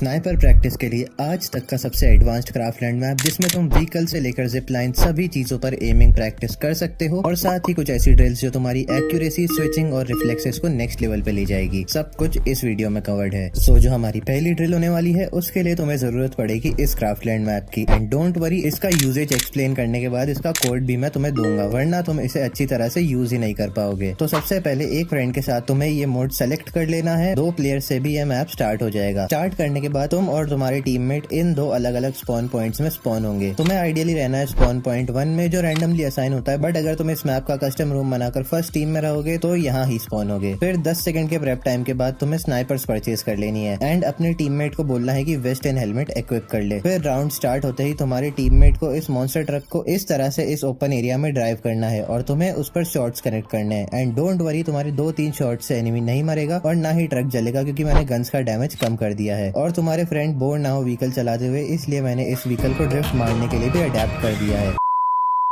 Sniper practice के लिए आज तक का सबसे एडवांस्ड क्राफ्टलैंड मैप, जिसमें तुम व्हीकल से लेकर जिप लाइन सभी चीजों पर एमिंग प्रैक्टिस कर सकते हो और साथ ही कुछ ऐसी ड्रिल्स जो तुम्हारी एक्यूरेसी, स्विचिंग और रिफ्लेक्सेस को नेक्स्ट लेवल पे ले जाएगी। सब कुछ इस वीडियो में कवर्ड है। सो जो हमारी पहली ड्रिल होने वाली है उसके लिए तुम्हें जरूरत पड़ेगी इस क्राफ्टलैंड मैप की। एंड डोंट वरी, इसका यूजेज एक्सप्लेन करने के बाद इसका कोड भी मैं तुम्हें दूंगा, वरना तुम इसे अच्छी तरह से यूज ही नहीं कर पाओगे। तो सबसे पहले एक फ्रेंड के साथ तुम्हें ये मोड सेलेक्ट कर लेना है। 2 प्लेयर से भी ये मैप स्टार्ट हो जाएगा। स्टार्ट करने के बाद तुम और तुम्हारे टीममेट इन 2 अलग अलग स्पॉन पॉइंट्स में स्पॉन होंगे। तुम्हें आइडियली रहना है स्पॉन पॉइंट 1 में, जो रैंडमली असाइन होता है, बट अगर तुम इस मैप का कस्टम रूम बनाकर फर्स्ट टीम में रहोगे तो यहाँ ही स्पॉन होगे। फिर 10 सेकंड के प्रेप टाइम के बाद तुम्हें स्नाइपर्स परचेज कर लेनी है एंड अपने टीममेट को बोलना है कि वेस्ट एंड हेलमेट इक्विप कर ले। फिर राउंड स्टार्ट होते ही तुम्हारे टीममेट को इस मॉन्स्टर ट्रक को इस तरह से इस ओपन एरिया में ड्राइव करना है और तुम्हें उस पर शॉट्स कनेक्ट करने हैं। एंड डोंट वरी, तुम्हारे 2-3 शॉट से एनिमी नहीं मरेगा और ना ही ट्रक जलेगा, क्योंकि मैंने गन्स का डैमेज कम कर दिया है। और तुम्हारे फ्रेंड बोर ना हो व्हीकल चलाते हुए, इसलिए मैंने इस व्हीकल को ड्रिफ्ट मारने के लिए भी अडेप्ट कर दिया है।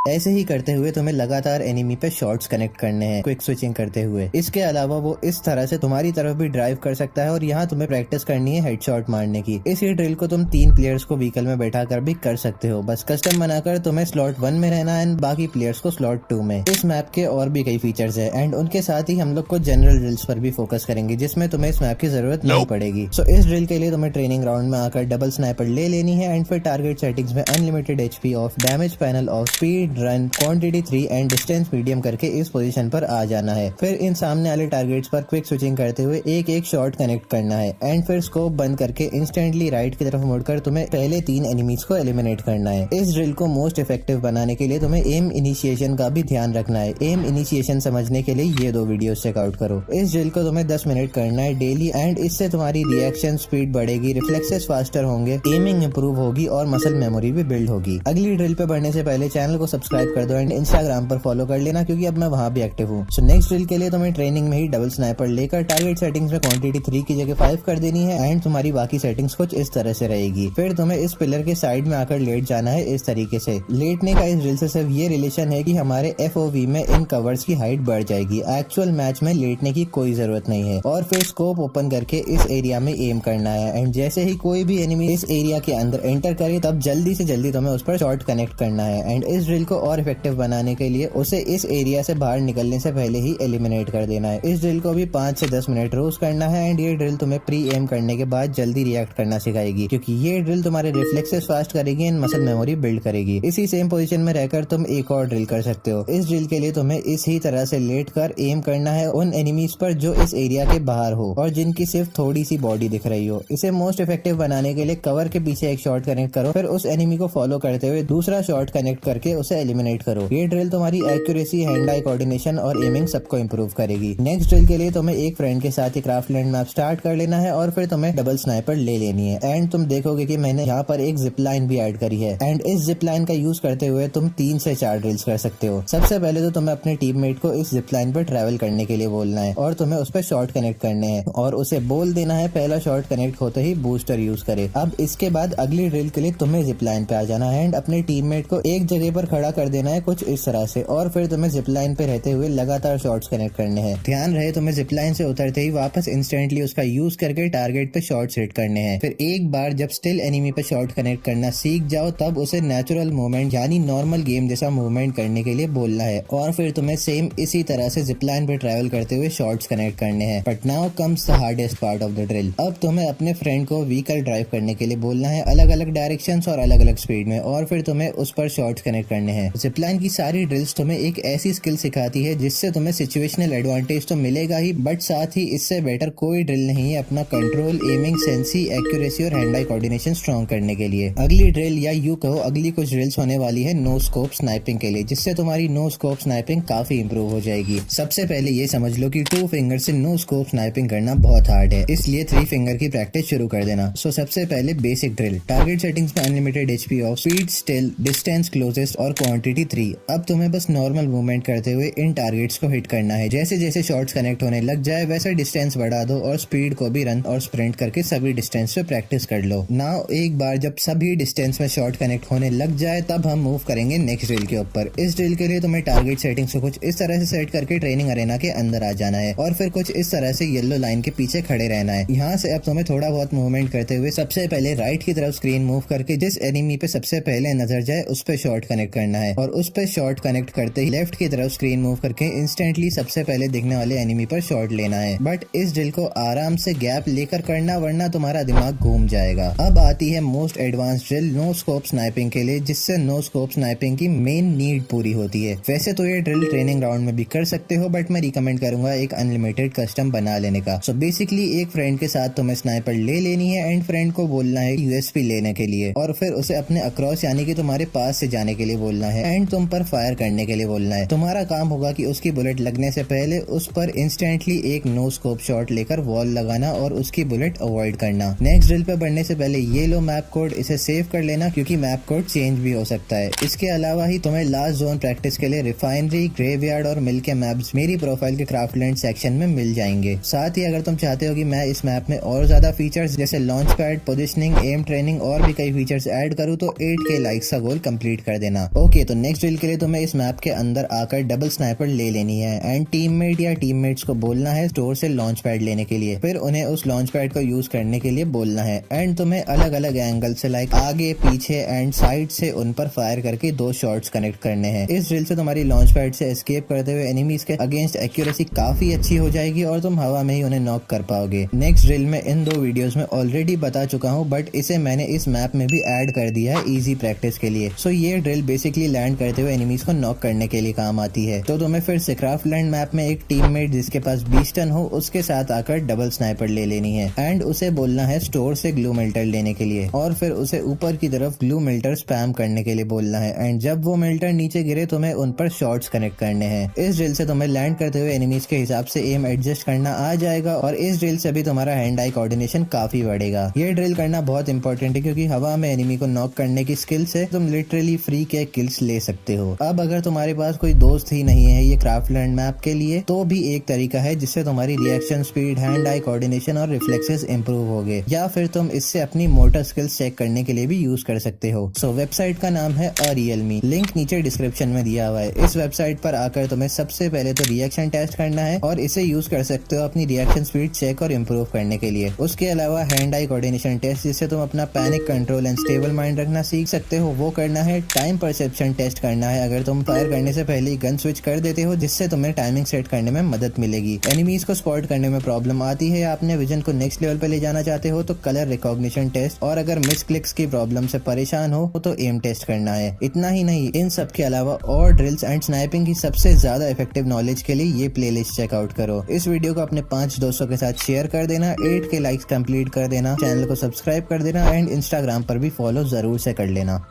ऐसे ही करते हुए तुम्हें लगातार एनिमी पे शॉट्स कनेक्ट करने हैं, क्विक स्विचिंग करते हुए। इसके अलावा वो इस तरह से तुम्हारी तरफ भी ड्राइव कर सकता है और यहाँ तुम्हें प्रैक्टिस करनी है हेडशॉट मारने की। इसी ड्रिल को तुम 3 प्लेयर्स को व्हीकल में बैठा कर भी कर सकते हो। बस कस्टम बनाकर तुम्हें स्लॉट 1 में रहना है एंड बाकी प्लेयर्स को स्लॉट 2 में। इस मैप के और भी कई फीचर्स है एंड उनके साथ ही हम लोग कुछ जनरल ड्रिल्स पर भी फोकस करेंगे, जिसमें तुम्हें इस मैप की जरूरत नहीं पड़ेगी। सो इस ड्रिल के लिए तुम्हें ट्रेनिंग राउंड में आकर डबल स्नाइपर ले लेनी है एंड फिर टारगेट सेटिंग्स में unlimited HP of, damage panel of, speed, run, quantity 3 and distance medium करके इस पोजीशन पर आ जाना है। फिर इन सामने वाले टारगेट्स पर क्विक स्विचिंग करते हुए एक शॉट कनेक्ट करना है एंड फिर स्कोप बंद करके इंस्टेंटली राइट की तरफ मुड़कर तुम्हें पहले 3 एनिमीज को एलिमिनेट करना है। इस ड्रिल को मोस्ट इफेक्टिव बनाने के लिए तुम्हें एम इनिशिएशन का भी ध्यान रखना है। एम इनिशिएशन समझने के लिए ये 2 वीडियो चेकआउट करो। इस ड्रिल को तुम्हें 10 मिनट करना है डेली एंड इससे तुम्हारी रिएक्शन स्पीड बढ़ेगी, रिफ्लेक्सेस फास्टर होंगे, एमिंग इंप्रूव होगी और मसल मेमोरी भी बिल्ड होगी। अगली ड्रिल पे बढ़ने से पहले चैनल को सब्सक्राइब कर दो एंड इंस्टाग्राम पर फॉलो कर लेना, क्योंकि अब मैं वहां भी एक्टिव हूँ। सो नेक्स्ट ड्रिल के लिए तुम्हें ट्रेनिंग में ही डबल स्नाइपर लेकर टारगेट सेटिंग्स में क्वांटिटी 3 की जगह 5 कर देनी है एंड तुम्हारी बाकी सेटिंग्स कुछ इस तरह से रहेगी। फिर तुम्हें इस पिलर के साइड में आकर लेट जाना है इस तरीके से। लेटने का इस ड्रिल से सिर्फ ये रिलेशन है कि हमारे FOV में इन कवर्स की हाइट बढ़ जाएगी। एक्चुअल मैच में लेटने की कोई जरूरत नहीं है। और फिर स्कोप ओपन करके इस एरिया में एम करना है एंड जैसे ही कोई भी एनिमी इस एरिया के अंदर एंटर करे तब जल्दी से जल्दी तुम्हें उस पर शॉट कनेक्ट करना है। एंड इस ड्रिल को और इफेक्टिव बनाने के लिए उसे इस एरिया से बाहर निकलने से पहले ही एलिमिनेट कर देना है। इस ड्रिल को भी 5 से 10 मिनट रोज करना है एंड ये ड्रिल तुम्हें प्री एम करने के बाद जल्दी रिएक्ट करना सिखाएगी, क्योंकि ये ड्रिल तुम्हारे रिफ्लेक्सेस फास्ट करेगी एंड मसल मेमोरी बिल्ड करेगी। इसी सेम पोजीशन में रहकर तुम एक और ड्रिल कर सकते हो। इस ड्रिल के लिए तुम्हें इसी तरह से लेट कर एम करना है उन एनिमीज पर जो इस एरिया के बाहर हो और जिनकी सिर्फ थोड़ी सी बॉडी दिख रही हो। इसे मोस्ट इफेक्टिव बनाने के लिए कवर के पीछे एक शॉट कनेक्ट करो, फिर उस एनिमी को फॉलो करते हुए दूसरा शॉट कनेक्ट करके उसे एलिमिनेट करो। ये ड्रिल तुम्हारी एक्यूरेसी, हैंड आई कोऑर्डिनेशन और एमिंग सबको इंप्रूव करेगी। नेक्स्ट ड्रिल के लिए तुम्हें एक फ्रेंड के साथ ही क्राफ्टलैंड मैप स्टार्ट कर लेना है और फिर तुम्हें डबल स्नाइपर ले लेनी है। एंड तुम देखोगे कि मैंने यहाँ पर एक जिप लाइन भी ऐड करी है एंड इस जिप लाइन का यूज करते हुए तुम 3 से 4 ड्रिल्स कर सकते हो। सबसे पहले तो तुम्हें अपने टीममेट को इस जिप लाइन पर ट्रैवल करने के लिए बोलना है और तुम्हें उस पर शॉट कनेक्ट करने हैं और उसे बोल देना है पहला शॉट कनेक्ट होते ही बूस्टर यूज करे। अब इसके बाद अगली ड्रिल के लिए तुम्हें जिप लाइन पे आ जाना है एंड अपने टीममेट को एक जगह पर खड़ा कर देना है कुछ इस तरह से और फिर तुम्हें जिप लाइन पे रहते हुए लगातार शॉट्स कनेक्ट करने हैं। ध्यान रहे तुम्हें जिप लाइन से उतरते ही वापस इंस्टेंटली उसका यूज करके टारगेट पे शॉट्स हिट करने हैं। फिर एक बार जब स्टिल एनिमी पे शॉट कनेक्ट करना सीख जाओ तब उसे नेचुरल मूवमेंट यानी नॉर्मल गेम जैसा मूवमेंट करने के लिए बोलना है और फिर तुम्हें सेम इसी तरह से जिप लाइन पे ट्रैवल करते हुए शॉट्स कनेक्ट करने हैं। But now comes the hardest part of the drill. अब तुम्हें अपने फ्रेंड को व्हीकल ड्राइव करने के लिए बोलना है अलग अलग डायरेक्शंस और अलग अलग स्पीड में और फिर तुम्हें उस पर शॉट्स कनेक्ट करने हैं। जिप लाइन की सारी ड्रिल्स तुम्हें एक ऐसी स्किल सिखाती है जिससे तुम्हें सिचुएशनल एडवांटेज तो मिलेगा ही, बट साथ ही इससे बेटर कोई ड्रिल नहीं है अपना कंट्रोल, एमिंग, सेंसी, एक्यूरेसी और हैंड आई कोऑर्डिनेशन स्ट्रॉन्ग करने के लिए। अगली ड्रिल या यूं कहो अगली कुछ ड्रिल्स होने वाली है नो स्कोप स्नाइपिंग के लिए, जिससे तुम्हारी नो स्कोप स्नाइपिंग काफी इंप्रूव हो जाएगी। सबसे पहले ये समझ लो कि 2 फिंगर से नो स्कोप स्नाइपिंग करना बहुत हार्ड है, इसलिए 3 फिंगर की प्रैक्टिस शुरू कर देना। सबसे पहले बेसिक ड्रिल, टारगेट सेटिंग्स में unlimited HP of, speed, still, distance closest और क्वांटिटी 3। अब तुम्हें बस नॉर्मल मूवमेंट करते हुए इन टारगेट्स को हिट करना है। जैसे जैसे शॉट्स कनेक्ट होने लग जाए वैसे डिस्टेंस बढ़ा दो और स्पीड को भी रन और स्प्रिंट करके सभी डिस्टेंस पे प्रैक्टिस कर लो। नाउ एक बार जब सभी डिस्टेंस में शॉट कनेक्ट होने लग जाए तब हम मूव करेंगे नेक्स्ट ड्रिल के ऊपर। इस ड्रिल के लिए तुम्हें टारगेट सेटिंग्स को कुछ इस तरह से सेट करके ट्रेनिंग अरेना के अंदर आ जाना है और फिर कुछ इस तरह से येलो लाइन के पीछे खड़े रहना है। यहाँ से अब तुम्हें थोड़ा बहुत मूवमेंट करते हुए सबसे पहले राइट की तरफ स्क्रीन मूव करके जिस एनिमी पे सबसे पहले नजर जाए उस पे शॉट कनेक्ट करना है और उस पे शॉट कनेक्ट करते ही लेफ्ट की तरफ स्क्रीन मूव करके इंस्टेंटली सबसे पहले दिखने वाले एनिमी पर शॉट लेना है। बट इस ड्रिल को आराम से गैप लेकर करना वरना तुम्हारा दिमाग घूम जाएगा। अब आती है most advance drill no scope sniping के लिए, जिससे नो स्कोप स्नाइपिंग की मेन नीड पूरी होती है। वैसे तो ये ड्रिल ट्रेनिंग राउंड में भी कर सकते हो बट मैं रिकमेंड करूंगा एक अनलिमिटेड कस्टम बना लेने का। सो बेसिकली एक फ्रेंड के साथ तुम्हें स्नाइपर ले लेनी है एंड फ्रेंड को बोलना है यूएसपी लेने के लिए और फिर उसे अपने अक्रॉस यानी कि तुम्हारे पास से जाने के लिए बोलना है एंड तुम पर फायर करने के लिए बोलना है। तुम्हारा काम होगा कि उसकी बुलेट लगने से पहले उस पर इंस्टेंटली एक नो स्कोप शॉट लेकर वॉल लगाना और उसकी बुलेट अवॉइड करना। नेक्स्ट ड्रिल पे बढ़ने से पहले ये लो मैप कोड, इसे सेव कर लेना क्योंकि मैप कोड चेंज भी हो सकता है। इसके अलावा ही तुम्हें लास्ट जोन प्रैक्टिस के लिए रिफाइनरी, ग्रेवयार्ड और मिल के मैप्स मेरी प्रोफाइल के क्राफ्टलैंड सेक्शन में मिल जाएंगे। साथ ही अगर तुम चाहते हो कि मैं इस मैप में और ज्यादा फीचर्स जैसे launch pad, positioning, aim training और भी कई फीचर्स ऐड करूँ तो 8K लाइक्स का गोल कंप्लीट कर देना। ओके, तो नेक्स्ट ड्रिल के लिए तुम्हें इस मैप के अंदर आकर डबल स्नाइपर ले लेनी है एंड टीममेट या टीममेट्स को बोलना है स्टोर से लॉन्च पैड लेने के लिए, फिर उन्हें उस लॉन्च पैड को यूज करने के लिए बोलना है एंड तुम्हें अलग अलग एंगल से लाइक आगे, पीछे एंड साइड से उन पर फायर करके 2 शॉट्स कनेक्ट करने हैं। इस ड्रिल से तुम्हारी लॉन्च पैड से एस्केप करते हुए एनिमीज के अगेंस्ट एक्यूरेसी काफी अच्छी हो जाएगी और तुम हवा में ही उन्हें नॉक कर पाओगे। नेक्स्ट ड्रिल में इन 2 वीडियोस में ऑलरेडी बता चुका हूँ बट इसे मैंने इस मैप में भी ऐड कर दिया है इजी प्रैक्टिस के लिए। सो ये ड्रिल बेसिकली लैंड करते हुए एनिमीज को नॉक करने के लिए काम आती है। तो तुम्हें फिर से क्राफ्टलैंड मैप में एक टीममेट जिसके पास 20 टन हो उसके साथ आकर डबल स्नाइपर ले लेनी है एंड उसे बोलना है स्टोर से ग्लू मेल्टर लेने के लिए और फिर उसे ऊपर की तरफ ग्लू मेल्टर स्पैम करने के लिए बोलना है एंड जब वो मेल्टर नीचे गिरे तुम्हें उन पर शॉट्स कनेक्ट करने हैं। इस ड्रिल से तुम्हें लैंड करते हुए एनिमीज के हिसाब से एम एडजस्ट करना आ जाएगा और इस ड्रिल से भी तुम्हारा हैंड आई कोऑर्डिनेशन काफी बढ़ेगा। ये ड्रिल करना बहुत इंपॉर्टेंट है क्योंकि हवा में एनिमी को नॉक करने की स्किल से तुम लिटरली फ्री के किल्स ले सकते हो। अब अगर तुम्हारे पास कोई दोस्त ही नहीं है ये क्राफ्टलैंड मैप के लिए तो भी एक तरीका है जिससे तुम्हारी reaction speed, hand eye coordination और रिफ्लेक्सेस इंप्रूव होंगे या फिर तुम इससे अपनी मोटर स्किल्स चेक करने के लिए भी यूज कर सकते हो। सो वेबसाइट का नाम है रियलमी, लिंक नीचे डिस्क्रिप्शन में दिया हुआ है। इस वेबसाइट पर आकर तुम्हें सबसे पहले तो रिएक्शन टेस्ट करना है और इसे यूज कर सकते हो अपनी रिएक्शन स्पीड चेक और इम्प्रूव करने के लिए। उसके अलावा हैंड आई कोऑर्डिनेशन टेस्ट जिससे तुम अपना panic control and stable mind रखना सीख सकते हो वो करना है। टाइम परसेप्शन टेस्ट करना है अगर तुम फायर करने से पहले गन स्विच कर देते हो जिससे तुम्हें टाइमिंग सेट करने में मदद मिलेगी। एनिमीज को स्पॉट करने में प्रॉब्लम आती है या अपने विजन को नेक्स्ट लेवल पे ले जाना चाहते हो तो कलर रिकॉग्निशन टेस्ट और अगर मिस क्लिक्स की प्रॉब्लम से परेशान हो तो एम टेस्ट करना है। इतना ही नहीं, इन सब के अलावा और ड्रिल्स एंड स्नाइपिंग की सबसे ज्यादा इफेक्टिव नॉलेज के लिए ये प्लेलिस्ट चेकआउट करो। इस वीडियो को अपने 5 दोस्तों के साथ शेयर कर देना, 8K लाइक्स कंप्लीट कर देना, चैनल को सब्सक्राइब कर देना एंड इंस्टाग्राम पर भी फॉलो जरूर से कर लेना।